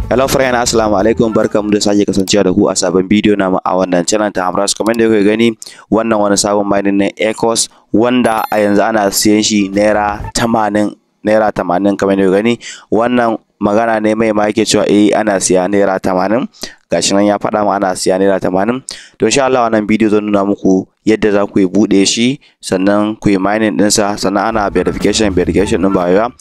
Hello friend, assalamu alaikum, barkamu da sake kasancewa da ku a sabon bidiyo namu a wannan channel ta Hamras. Kamar da kuke gani, wannan wani sabon mining ne Ecos wanda a yanzu ana siyan shi naira 80 kamar da kuke gani. Wannan magana ne mai ma yake cewa ana siya naira 80. Gashi nan ya faɗa ma ana siya naira 80. To insha Allah wannan bidiyo zan nuna muku yadda za ku yi buɗe shi, sannan ku yi mining ɗinsa, sannan ana verification ɗin ba yawa.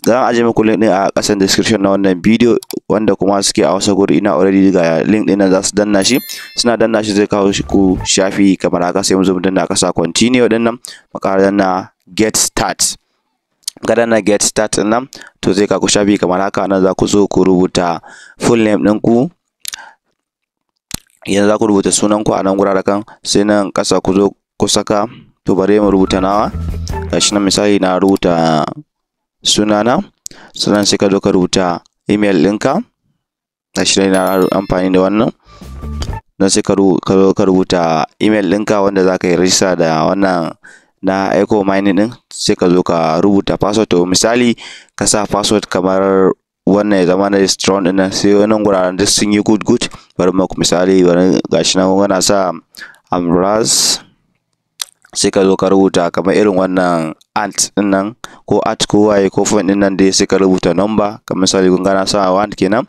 Zan aje muku link din a ƙasan description na wannan bidiyo, wanda kuma suke a wasu guri ina already ga link din nan za su danna shi. Suna danna shi zai kawo shi ku shafi kamar haka, sai mu zo mu danna ƙasa continue din nan, mu ƙara danna get start. Ga danna get start din nan to zai kawo ku shafi kamar haka. Nan za ku zo ku rubuta full name din ku, yanzu za ku rubuta sunan ku a nan guraren kan, sai nan ƙasa ku zo ku saka. To bari mu rubuta nawa. Gashi nan misali na rubuta sunana, sannan sai ka zo ka rubuta email ɗinka. Gashi ne na amfani da wannan. Dan sai ka rubuta email ɗinka wanda za ka yi register da wannan na Eco Mining ɗin. Sai ka zo ka rubuta password. To misali ka sa password kamar wannan ya zama na strong ɗin nan, sai wannan guraren duk sun yi good. Bari muku misali, bari gashi nan muna sa Hamras. Sai ka zo ka rubuta kamar irin wannan ant din nan, ko at ko waye ko font din nan dai, sai ka rubuta number. Kamar misali kun ga na sa 1 kenan.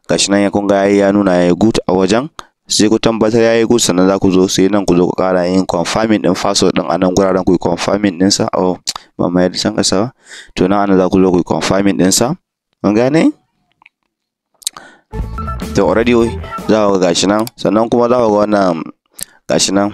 Gashi nan kun ga ya nuna yayi good a wajen, sai ku tabbatar yayi good, sannan za ku zo sai nan ku zo ku ƙara yin confirming din password din a nan guraren, ku yi confirming din sa. Ba mai da san kasa ba. To nan ana za ku zo ku yi confirming din sa. Kun gane? To already za ku ga gashi nan, sannan kuma za ku ga wannan gashi nan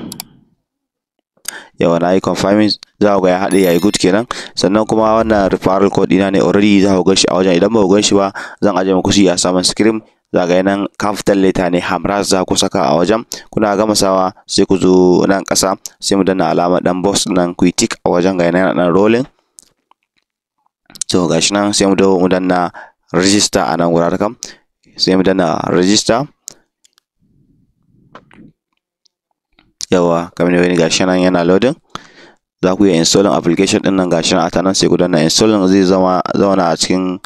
yawa na yi confirming, za ku ga ya haɗe yayi good kenan. Sannan kuma wannan referral code ɗina ne already za ku ga shi a wajen. Idan ba ku gan shi ba, zan aje muku shi a saman screen. Za ga nan capital letter ne Hamras za ku saka a wajen. Kuna gama sawa sai ku zo nan ƙasa, sai mu danna alamar dan box nan, ku yi tick a wajen. Ga nan dan rolling. To gashi nan sai mu dawo mu danna register a nan guraren kam, sai mu danna register. Yawa kamar yadda gashi nan yana loading. Za ku yi installing application din nan, gashi nan a ta nan, sai ku danna installing. Zai zauna a cikin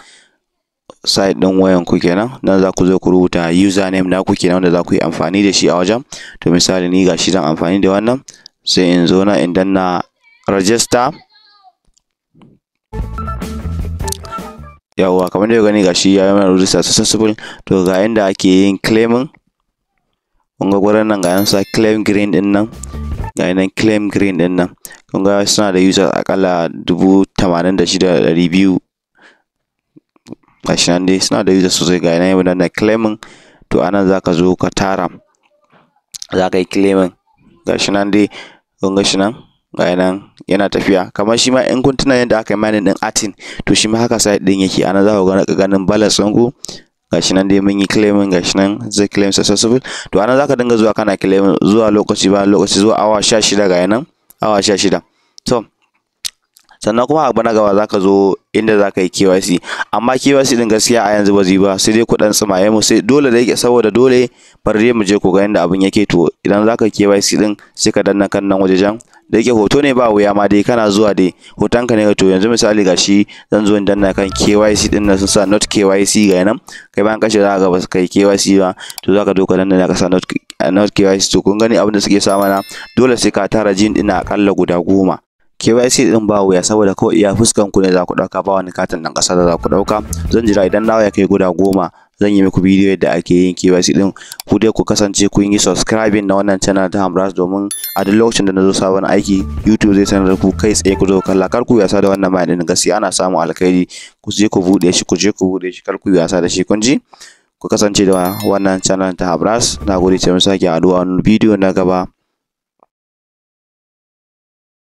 site din wayan ku kenan. Nan za ku zo ku rubuta username na ku kenan, wanda za ku yi amfani da shi a wajen. To misali ni gashi zan amfani da wannan, sai in zo na in danna register. Yawa kamar yadda gani gashi ya yi mana register successful. To ga inda ake yin claiming. Kun ga gurin nan ga yan sa claim green din nan, ga nan claim green din nan. Kun ga suna da users akalla 86,200. Gashi nan dai suna da users sosai. Ga nan yau na claiming. To anan za ka zo ka tara, za ka yi claiming. Gashi nan dai kun ga shi nan, ga nan yana tafiya. Kamar shi ma in kun tuna yadda aka yi mining din Atin, to shi ma haka site din yake. Anan za ku ga ganin balance ɗinku. Gashi nan dai mun yi claiming, gashi nan zai claim successful. To anan zaka dinga zuwa kana claiming zuwa lokaci bayan lokaci, zuwa awa 16 ga nan, awa 16. To sannan kuma abu na gaba zaka zo inda zaka yi KYC, amma KYC din gaskiya a yanzu ba zai ba, sai dai ku dan tsimaye mu, sai dole da yake, saboda dole bari mu je ku ga yanda abin yake. To idan zaka yi KYC din, sai ka danna kan nan wajejen, da yake hoto ne ba wuya ma dai, kana zuwa dai hotonka ne. To yanzu misali gashi zan zo in danna kan KYC din nan, sun sa not KYC ga nan. Kai bayan kashe za ka ga ba su kai KYC ba, to zaka zo ka danna ka sa not KYC. To kun gani abin da suke sa mana, dole sai ka tara jin din akalla guda 10. KYC din ba wuya, saboda kawai iya fuskan ku ne za ku dauka, ba wani katin dan kasa da za ku dauka. Zan jira idan nawa ya kai guda 10, zan yi muku bidiyo yadda ake yin KYC din. Ku dai ku kasance kun yi subscribing na wannan channel ta Hamras, domin a duk lokacin da na zo sabon aiki, YouTube zai sanar da ku kai tsaye ku zo kalla. Kar ku yasa da wannan mai din, gaskiya ana samu alkhairi. Ku je ku bude shi, kar ku yasa da shi, kun ji? Ku kasance da wannan channel ta Hamras. Nagode, sai mun sake haduwa a wani bidiyo na gaba.